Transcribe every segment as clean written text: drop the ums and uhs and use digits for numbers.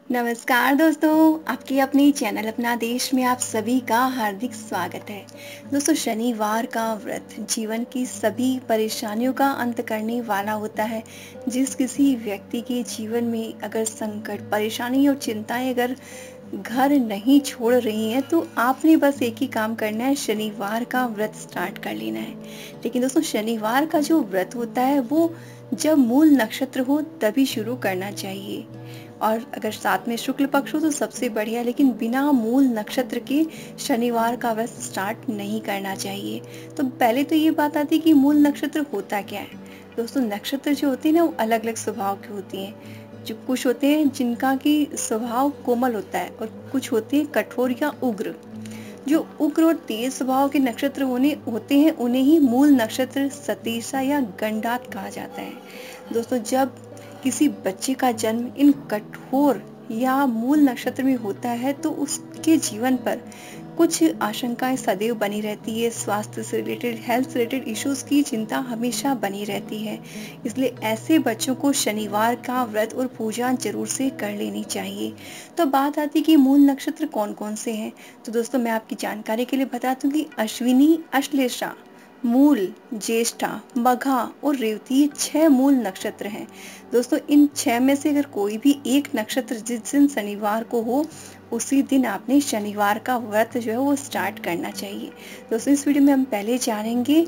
नमस्कार दोस्तों, आपकी अपनी चैनल अपना देश में आप सभी का हार्दिक स्वागत है। दोस्तों, शनिवार का व्रत जीवन की सभी परेशानियों का अंत करने वाला होता है। जिस किसी व्यक्ति के जीवन में अगर संकट, परेशानी और चिंताएं अगर घर नहीं छोड़ रही हैं, तो आपने बस एक ही काम करना है, शनिवार का व्रत स्टार्ट कर लेना है। लेकिन दोस्तों, शनिवार का जो व्रत होता है वो जब मूल नक्षत्र हो तभी शुरू करना चाहिए, और अगर साथ में शुक्ल पक्ष हो तो सबसे बढ़िया। लेकिन बिना मूल नक्षत्र के शनिवार का व्रत स्टार्ट नहीं करना चाहिए। तो पहले तो ये बात आती है कि मूल नक्षत्र होता क्या है। दोस्तों, नक्षत्र जो होते हैं ना, वो अलग अलग स्वभाव के होती हैं। जो कुछ होते हैं जिनका की स्वभाव कोमल होता है, और कुछ होते हैं कठोर या उग्र। जो उग्र और तेज स्वभाव के नक्षत्र होते हैं, उन्हें ही मूल नक्षत्र, सतीसा या गंडात कहा जाता है। दोस्तों, जब किसी बच्चे का जन्म इन कठोर या मूल नक्षत्र में होता है, तो उसके जीवन पर कुछ आशंकाएं सदैव बनी रहती है। स्वास्थ्य से रिलेटेड, हेल्थ से रिलेटेड इश्यूज की चिंता हमेशा बनी रहती है। इसलिए ऐसे बच्चों को शनिवार का व्रत और पूजा जरूर से कर लेनी चाहिए। तो बात आती है कि मूल नक्षत्र कौन कौन से हैं। तो दोस्तों, मैं आपकी जानकारी के लिए बता दूं कि अश्विनी, अश्लेषा, मूल, ज्येष्ठा, मघा और रेवती, ये 6 मूल नक्षत्र हैं। दोस्तों, इन 6 में से अगर कोई भी एक नक्षत्र जिस दिन शनिवार को हो, उसी दिन आपने शनिवार का व्रत जो है वो स्टार्ट करना चाहिए। दोस्तों, इस वीडियो में हम पहले जानेंगे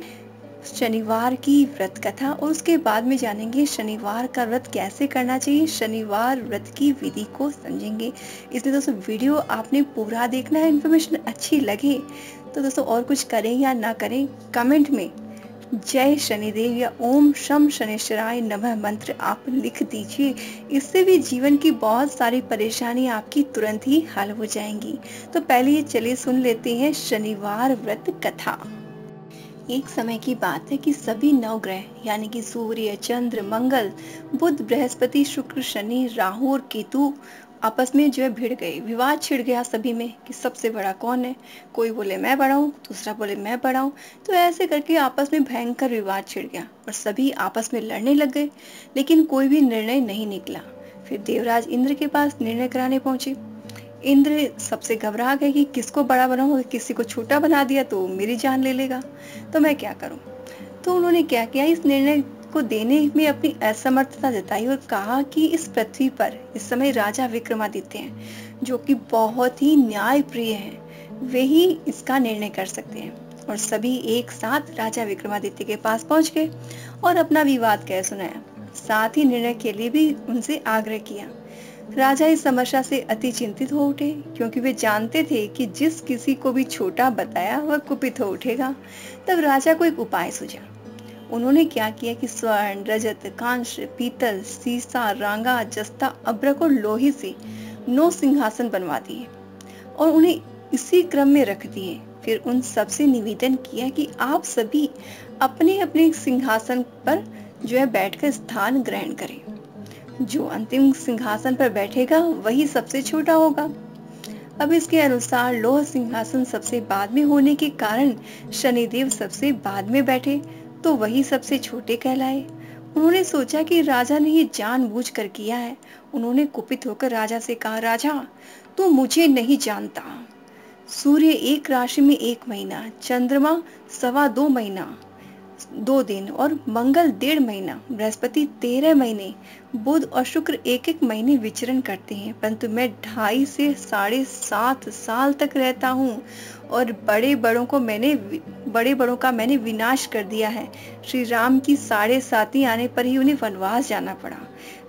शनिवार की व्रत कथा, और उसके बाद में जानेंगे शनिवार का व्रत कैसे करना चाहिए, शनिवार व्रत की विधि को समझेंगे। इसलिए दोस्तों, वीडियो आपने पूरा देखना है। इन्फॉर्मेशन अच्छी लगे तो दोस्तों, और कुछ करें या ना करें, कमेंट में जय शनिदेव या ओम शम शनिश्चराय नमः मंत्र आप लिख दीजिए। इससे भी जीवन की बहुत सारी परेशानी आपकी तुरंत ही हल हो जाएंगी। तो पहले ये चलिए सुन लेते हैं शनिवार व्रत कथा। एक समय की बात है कि सभी नवग्रह यानी कि सूर्य, चंद्र, मंगल, बुध, बृहस्पति, शुक्र, शनि, राहु और केतु आपस में जो है भिड़ गए। विवाद छिड़ गया सभी में कि सबसे बड़ा कौन है। कोई बोले मैं बड़ा हूँ, दूसरा बोले मैं बड़ा हूँ। तो ऐसे करके आपस में भयंकर विवाद छिड़ गया और सभी आपस में लड़ने लग गए। लेकिन कोई भी निर्णय नहीं निकला। फिर देवराज इंद्र के पास निर्णय कराने पहुंचे। इंद्र सबसे घबरा गए कि किसको बड़ा बनाऊं, किसी को छोटा बना दिया तो मेरी जान ले लेगा, तो मैं क्या करूं। तो उन्होंने क्या किया, इस निर्णय को देने में अपनी असमर्थता जताई और कहा कि इस पृथ्वी पर इस समय राजा विक्रमादित्य हैं, जो कि बहुत ही न्याय प्रिय हैं। वे ही इसका निर्णय कर सकते हैं। और सभी एक साथ राजा विक्रमादित्य के पास पहुंच गए और अपना विवाद कह सुनाया। साथ ही निर्णय के लिए भी उनसे आग्रह किया। राजा इस समस्या से अति चिंतित हो उठे, क्योंकि वे जानते थे कि जिस किसी को भी छोटा बताया वह कुपित हो उठेगा। तब राजा को एक उपाय सूझा। उन्होंने क्या किया कि स्वर्ण, रजत, कांस्य, पीतल, सीसा, रांगा, जस्ता, अभ्रक और लोहे से 9 सिंहासन बनवा दिए और उन्हें इसी क्रम में रख दिए। फिर उन सबसे निवेदन किया कि आप सभी अपने अपने सिंहासन पर जो है बैठकर स्थान ग्रहण करें। जो अंतिम सिंहासन पर बैठेगा वही सबसे छोटा होगा। अब इसके अनुसार लौह सिंहासन सबसे बाद में होने के कारण शनिदेव सबसे बाद में बैठे, तो वही सबसे छोटे कहलाए। उन्होंने सोचा कि राजा ने ये जानबूझकर किया है। उन्होंने कुपित होकर राजा से कहा, राजा तू मुझे नहीं जानता। सूर्य एक राशि में 1 महीना, चंद्रमा 2.25 महीना 2 दिन और मंगल 1.5 महीना, बृहस्पति 13 महीने, बुध और शुक्र 1-1 महीने विचरण करते हैं, परंतु मैं 2.5 से 7.5 साल तक रहता हूँ और बड़े बड़ों का मैंने विनाश कर दिया है। श्री राम की 7.5 आने पर ही उन्हें वनवास जाना पड़ा।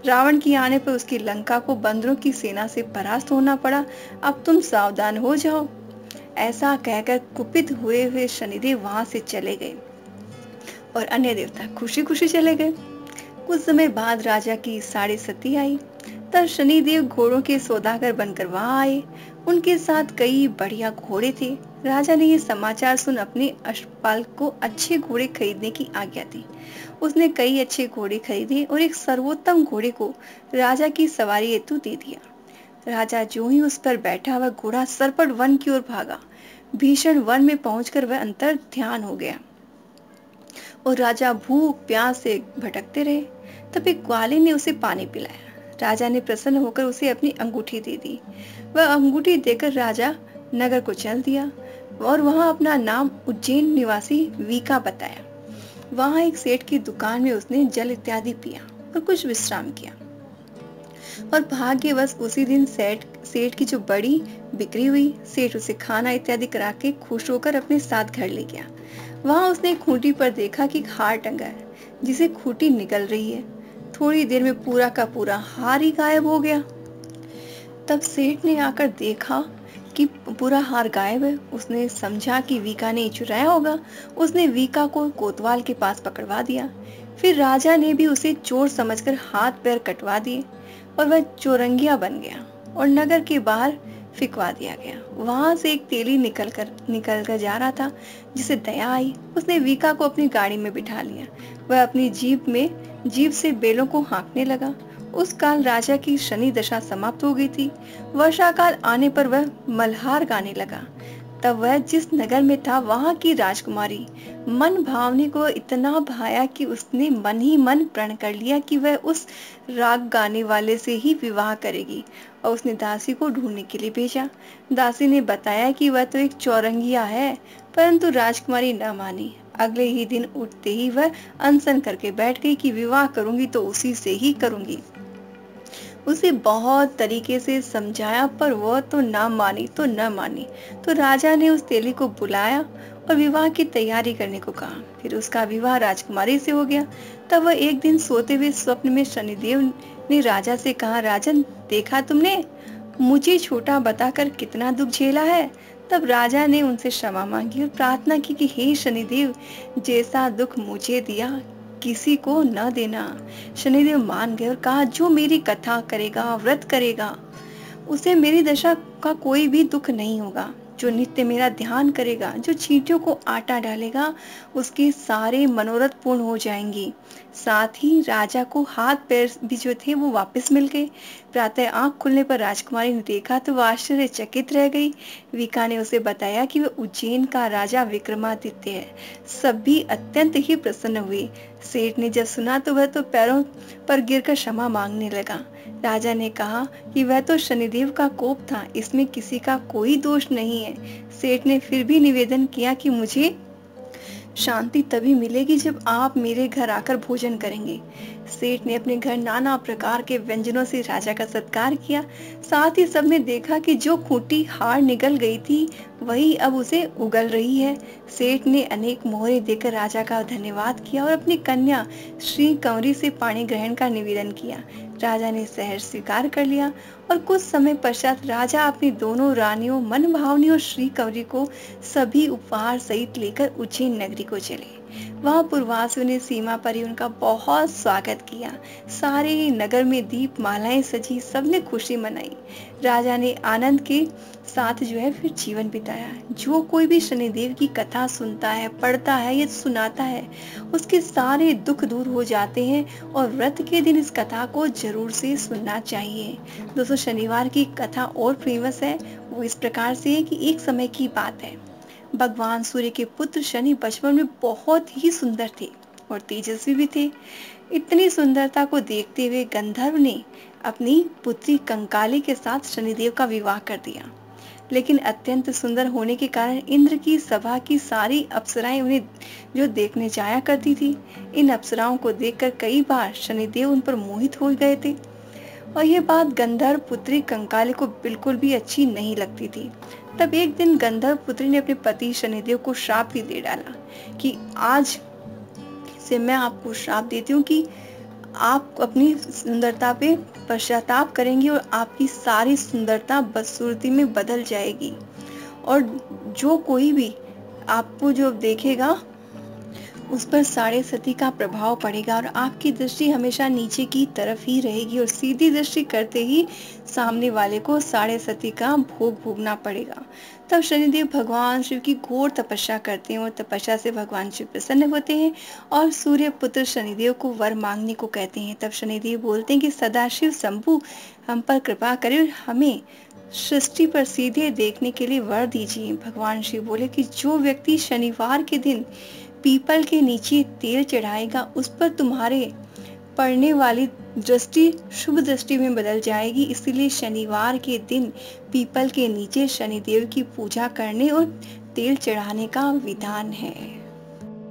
रावण की आने पर उसकी लंका को बंदरों की सेना से परास्त होना पड़ा। अब तुम सावधान हो जाओ। ऐसा कहकर कुपित हुए हुए शनिदेव वहां से चले गए और अन्य देवता खुशी खुशी चले गए। कुछ समय बाद राजा की 7.5 आई। तब शनिदेव घोड़ों के सौदागर बनकर वहां आए। उनके साथ कई बढ़िया घोड़े थे। राजा ने ये समाचार सुन अपने अश्वपाल को अच्छे घोड़े खरीदने की आज्ञा दी। उसने कई अच्छे घोड़े खरीदे और एक सर्वोत्तम घोड़े को राजा की सवारी हेतु दे दिया। राजा जो ही उस पर बैठा, वह घोड़ा सरपट वन की ओर भागा। भीषण वन में पहुंचकर वह अंतर ध्यान हो गया और राजा भूख प्यास से भटकते रहे। तब एक ग्वाले ने उसे पानी पिलाया। राजा ने प्रसन्न होकर उसे अपनी अंगूठी दे दी। वह अंगूठी देकर राजा नगर को चल दिया और वहां अपना नाम उज्जैन निवासी वीका बताया। वहां एक सेठ की दुकान में उसने जल इत्यादि पिया और कुछ विश्राम किया और भाग्यवश उसी दिन सेठ की जो बड़ी बिक्री हुई। सेठ उसे खाना इत्यादि करा के खुश होकर अपने साथ घर ले गया। वहां उसने खूंटी पर देखा कि हार टंगा है जिसे खूंटी निकल रही है। थोड़ी देर में पूरा का पूरा हार ही गायब हो गया। तब सेठ ने आकर देखा कि पूरा हार गायब है। उसने समझा कि वीका ने चुराया होगा। उसने वीका को कोतवाल के पास पकड़वा दिया। फिर राजा ने भी उसे चोर समझकर हाथ पैर कटवा दिए और वह चोरंगिया बन गया और नगर के बाहर फिकवा दिया गया। वहां से एक तेली निकल कर जा रहा था, जिसे दया आई। उसने वीका को अपनी गाड़ी में बिठा लिया। वह अपनी जीप से बेलों को हाँकने लगा। उस काल राजा की शनि दशा समाप्त हो गई थी। वर्षा काल आने पर वह मल्हार गाने लगा। तब वह जिस नगर में था वहां की राजकुमारी मन भावनी को इतना भाया कि उसने मन ही मन प्रण कर लिया कि वह उस राग गाने वाले से ही विवाह करेगी और उसने दासी को ढूंढने के लिए भेजा। दासी ने बताया कि वह तो एक चौरंगिया है, परंतु राजकुमारी न मानी। अगले ही दिन उठते ही वह अनशन करके बैठ गई कि विवाह करूंगी तो उसी से ही करूंगी। उसे बहुत तरीके से समझाया पर वह तो न मानी तो राजा ने उस तेली को बुलाया और विवाह की तैयारी करने को कहा। फिर उसका विवाह राजकुमारी से हो गया। तब वह एक दिन सोते हुए स्वप्न में शनिदेव ने राजा से कहा, राजन देखा तुमने मुझे छोटा बताकर कितना दुख झेला है। तब राजा ने उनसे क्षमा मांगी और प्रार्थना की कि हे शनिदेव, जैसा दुख मुझे दिया किसी को न देना। शनिदेव मान गए और कहा, जो मेरी कथा करेगा, व्रत करेगा, उसे मेरी दशा का कोई भी दुख नहीं होगा। जो नित्य मेरा ध्यान करेगा, जो चींटियों को आटा डालेगा, उसके सारे मनोरथ पूर्ण हो जाएंगे। साथ ही राजा को हाथ पैर भी जो थे वो वापस मिल गए। प्रातः आंख खुलने पर राजकुमारी ने देखा तो वह आश्चर्यचकित रह गई। वीका ने उसे बताया कि वह उज्जैन का राजा विक्रमादित्य है। सभी अत्यंत ही प्रसन्न हुए। सेठ ने जब सुना तो वह तो पैरों पर गिरकर क्षमा मांगने लगा। राजा ने कहा कि वह तो शनिदेव का कोप था, इसमें किसी का कोई दोष नहीं है। सेठ ने फिर भी निवेदन किया कि मुझे शांति तभी मिलेगी जब आप मेरे घर आकर भोजन करेंगे। सेठ ने अपने घर नाना प्रकार के व्यंजनों से राजा का सत्कार किया। साथ ही सबने देखा कि जो खूंटी हार निकल गई थी वही अब उसे उगल रही है। सेठ ने अनेक मोहरे देकर राजा का धन्यवाद किया और अपनी कन्या श्री कंवरी से पाणी ग्रहण का निवेदन किया। राजा ने सहर्ष स्वीकार कर लिया और कुछ समय पश्चात राजा अपनी दोनों रानियों मन भावनी और श्री कंवरी को सभी उपहार सहित लेकर उज्जैन नगरी को चले। वहां पूर्ववासियों ने सीमा पर ही उनका बहुत स्वागत किया। सारे नगर में दीप मालाएं सजी, सबने खुशी मनाई। राजा ने आनंद के साथ जो है फिर जीवन बिताया। जो कोई भी शनिदेव की कथा सुनता है, पढ़ता है या सुनाता है, उसके सारे दुख दूर हो जाते हैं और व्रत के दिन इस कथा को जरूर से सुनना चाहिए। दोस्तों, शनिवार की कथा और फेमस है। वो इस प्रकार से है कि एक समय की बात है, भगवान सूर्य के पुत्र शनि बचपन में बहुत ही सुंदर थे और तेजस्वी भी थे। इतनी सुंदरता को देखते हुए गंधर्व ने अपनी पुत्री कंकाली के साथ शनिदेव का विवाह कर दिया। लेकिन अत्यंत सुंदर होने के कारण इंद्र की सभा की सारी अप्सराएं उन्हें जो देखने जाया करती थी। इन अप्सराओं को देखकर कई बार शनिदेव उन पर मोहित हो गए थे और यह बात गंधर्व पुत्री कंकाली को बिल्कुल भी अच्छी नहीं लगती थी। तब एक दिन गंधर्व पुत्री ने अपने पति शनिदेव को श्राप भी दे डाला कि आज से मैं आपको श्राप देती हूँ कि आप अपनी सुंदरता पे पश्चाताप करेंगी और आपकी सारी सुंदरता बदसूरती में बदल जाएगी और जो कोई भी आपको जो देखेगा उस पर साढ़े सती का प्रभाव पड़ेगा और आपकी दृष्टि हमेशा नीचे की तरफ ही रहेगी और सीधी दृष्टि करते ही सामने वाले को साढ़े सती का भोग भोगना पड़ेगा। तब शनिदेव भगवान शिव की घोर तपस्या करते हैं और तपस्या से भगवान शिव प्रसन्न होते हैं और सूर्य पुत्र शनिदेव को वर मांगने को कहते हैं। तब शनिदेव बोलते हैं कि सदाशिव शंभु हम पर कृपा करें और हमें सृष्टि पर सीधे देखने के लिए वर दीजिए। भगवान शिव बोले कि जो व्यक्ति शनिवार के दिन पीपल के नीचे तेल चढ़ाएगा उस पर तुम्हारे पड़ने वाली दृष्टि शुभ दृष्टि में बदल जाएगी। इसीलिए शनिवार के दिन पीपल के नीचे शनिदेव की पूजा करने और तेल चढ़ाने का विधान है।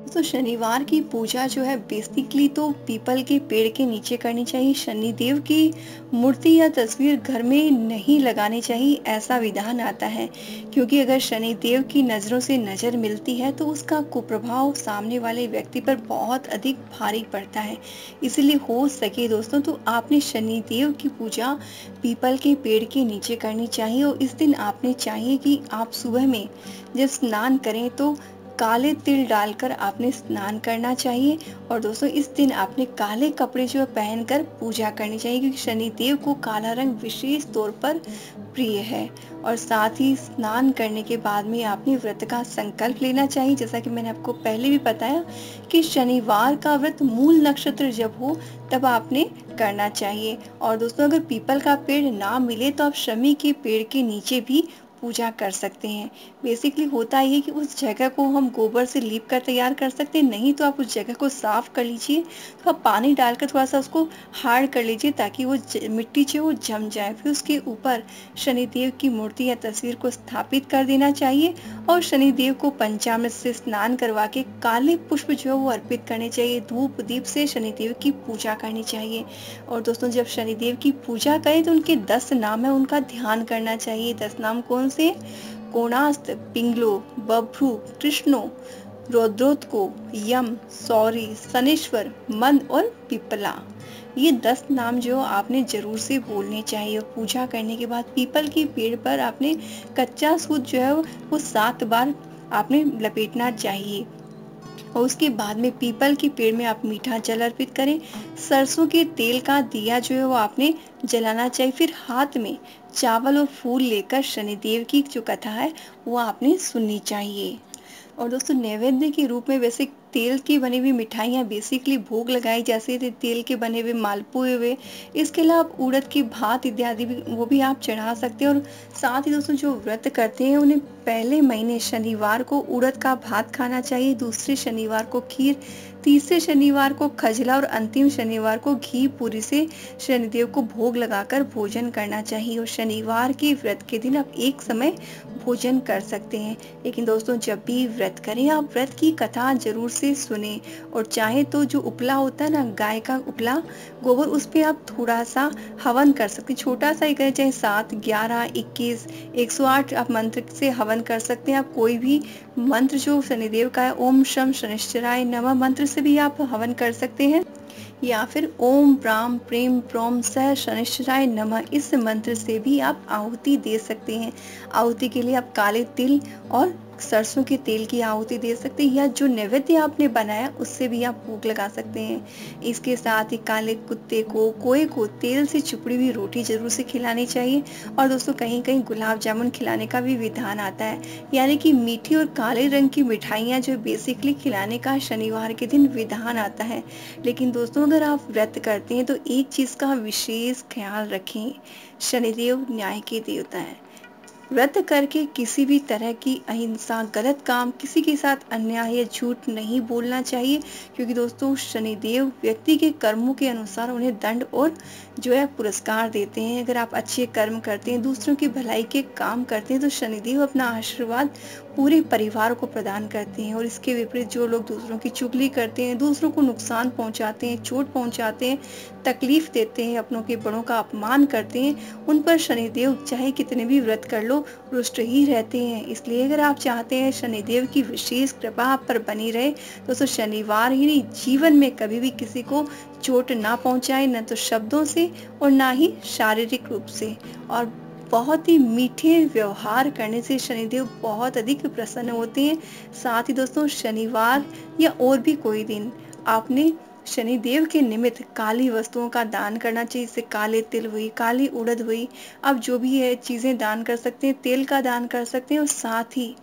तो शनिवार की पूजा जो है बेसिकली तो पीपल के पेड़ के नीचे करनी चाहिए। शनिदेव की मूर्ति या तस्वीर घर में नहीं लगानी चाहिए, ऐसा विधान आता है, क्योंकि अगर शनिदेव की नज़रों से नज़र मिलती है तो उसका कुप्रभाव सामने वाले व्यक्ति पर बहुत अधिक भारी पड़ता है। इसीलिए हो सके दोस्तों तो आपने शनिदेव की पूजा पीपल के पेड़ के नीचे करनी चाहिए। और इस दिन आपने चाहिए कि आप सुबह में जब स्नान करें तो काले तिल डालकर आपने स्नान करना चाहिए। और दोस्तों इस दिन आपने काले कपड़े जो पहनकर पूजा करनी चाहिए, क्योंकि शनिदेव को काला रंग विशेष तौर पर प्रिय है। और साथ ही स्नान करने के बाद में आपने व्रत का संकल्प लेना चाहिए। जैसा कि मैंने आपको पहले भी बताया कि शनिवार का व्रत मूल नक्षत्र जब हो तब आपने करना चाहिए। और दोस्तों अगर पीपल का पेड़ ना मिले तो आप शमी के पेड़ के नीचे भी पूजा कर सकते हैं। बेसिकली होता ये कि उस जगह को हम गोबर से लीप कर तैयार कर सकते हैं, नहीं तो आप उस जगह को साफ कर लीजिए, तो आप पानी डालकर थोड़ा सा उसको हार्ड कर लीजिए ताकि वो मिट्टी जो वो जम जाए। फिर उसके ऊपर शनिदेव की मूर्ति या तस्वीर को स्थापित कर देना चाहिए और शनिदेव को पंचामृत से स्नान करवा के काले पुष्प जो वो अर्पित करने चाहिए। धूप दीप से शनिदेव की पूजा करनी चाहिए। और दोस्तों जब शनिदेव की पूजा करें तो उनके 10 नाम है उनका ध्यान करना चाहिए। 10 नाम कौन से? कोणास्त, पिंगलो, बभ्रू, कृष्णो, रौद्रोत्को, यम, सौरी, शनेश्वर, मंद और पिपला। ये 10 नाम जो आपने जरूर से बोलने चाहिए। और पूजा करने के बाद पीपल के पेड़ पर आपने कच्चा सूत जो है वो 7 बार आपने लपेटना चाहिए। और उसके बाद में पीपल के पेड़ में आप मीठा जल अर्पित करें। सरसों के तेल का दिया जो है वो आपने जलाना चाहिए। फिर हाथ में चावल और फूल लेकर शनिदेव की जो कथा है वो आपने सुननी चाहिए। और दोस्तों नैवेद्य के रूप में वैसे तेल की बनी हुई मिठाइयाँ बेसिकली भोग लगाई, जैसे तेल के बने हुए मालपुए हुए, इसके अलावा उड़द की भात इत्यादि भी वो भी आप चढ़ा सकते हैं। और साथ ही दोस्तों जो व्रत करते हैं उन्हें पहले महीने शनिवार को उड़द का भात खाना चाहिए, दूसरे शनिवार को खीर, तीसरे शनिवार को खजला और अंतिम शनिवार को घी पूरी से शनिदेव को भोग लगाकर भोजन करना चाहिए। और शनिवार के व्रत के दिन आप एक समय भोजन कर सकते हैं। लेकिन दोस्तों जब भी व्रत करें आप व्रत की कथा जरूर से सुने। और चाहे तो जो उपला होता है ना, गाय का उपला गोबर, उस पे आप थोड़ा सा हवन कर सकते हैं। छोटा सा ही करें, चाहे 7, 11, 21, 108 आप मंत्र से हवन कर सकते हैं। आप कोई भी मंत्र जो शनिदेव का है, ओम शम शनिश्चराय नमः मंत्र से भी आप हवन कर सकते हैं, या फिर ओम प्राम प्रेम प्रोम सह शनिश्चराय नमः इस मंत्र से भी आप आहुति दे सकते हैं। आहुति के लिए आप काले तिल और सरसों के तेल की आहुति दे सकते हैं, या जो नैवेद्य आपने बनाया उससे भी आप भोग लगा सकते हैं। इसके साथ ही काले कुत्ते को, कोए को तेल से चुपड़ी हुई रोटी जरूर से खिलानी चाहिए। और दोस्तों कहीं कहीं गुलाब जामुन खिलाने का भी विधान आता है, यानी कि मीठी और काले रंग की मिठाइयाँ जो बेसिकली खिलाने का शनिवार के दिन विधान आता है। लेकिन दोस्तों अगर आप व्रत करते हैं तो एक चीज़ का विशेष ख्याल रखें, शनिदेव न्याय के देवता है। व्रत करके किसी भी तरह की अहिंसा, गलत काम, किसी के साथ अन्याय या झूठ नहीं बोलना चाहिए, क्योंकि दोस्तों शनिदेव व्यक्ति के कर्मों के अनुसार उन्हें दंड और जो है पुरस्कार देते हैं। अगर आप अच्छे कर्म करते हैं, दूसरों की भलाई के काम करते हैं, तो शनिदेव अपना आशीर्वाद पूरे परिवार को प्रदान करते हैं। और इसके विपरीत जो लोग दूसरों की चुगली करते हैं, दूसरों को नुकसान पहुंचाते हैं, चोट पहुंचाते हैं, तकलीफ देते हैं, अपनों के बड़ों का अपमान करते हैं, उन पर शनिदेव चाहे कितने भी व्रत कर लो रुष्ट ही रहते हैं। इसलिए अगर आप चाहते हैं शनिदेव की विशेष कृपा आप पर बनी रहे तो शनिवार ही नहीं, जीवन में कभी भी किसी को चोट ना पहुंचाए, न तो शब्दों से और ना ही शारीरिक रूप से। और बहुत ही मीठे व्यवहार करने से शनिदेव बहुत अधिक प्रसन्न होते हैं। साथ ही दोस्तों शनिवार या और भी कोई दिन आपने शनिदेव के निमित्त काली वस्तुओं का दान करना चाहिए। जैसे काले तिल हुई, काली उड़द हुई, आप जो भी है चीज़ें दान कर सकते हैं, तेल का दान कर सकते हैं। और साथ ही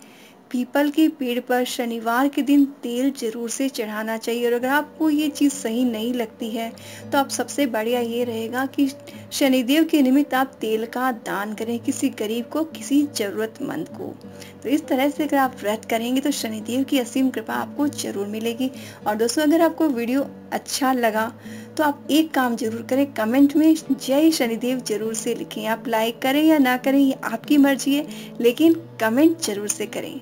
पीपल के पेड़ पर शनिवार के दिन तेल जरूर से चढ़ाना चाहिए। और अगर आपको ये चीज़ सही नहीं लगती है तो आप सबसे बढ़िया ये रहेगा कि शनिदेव के निमित्त आप तेल का दान करें, किसी गरीब को, किसी जरूरतमंद को। तो इस तरह से अगर आप व्रत करेंगे तो शनिदेव की असीम कृपा आपको जरूर मिलेगी। और दोस्तों अगर आपको वीडियो अच्छा लगा तो आप एक काम ज़रूर करें, कमेंट में जय शनिदेव ज़रूर से लिखें। आप लाइक करें या ना करें ये आपकी मर्ज़ी है, लेकिन कमेंट ज़रूर से करें।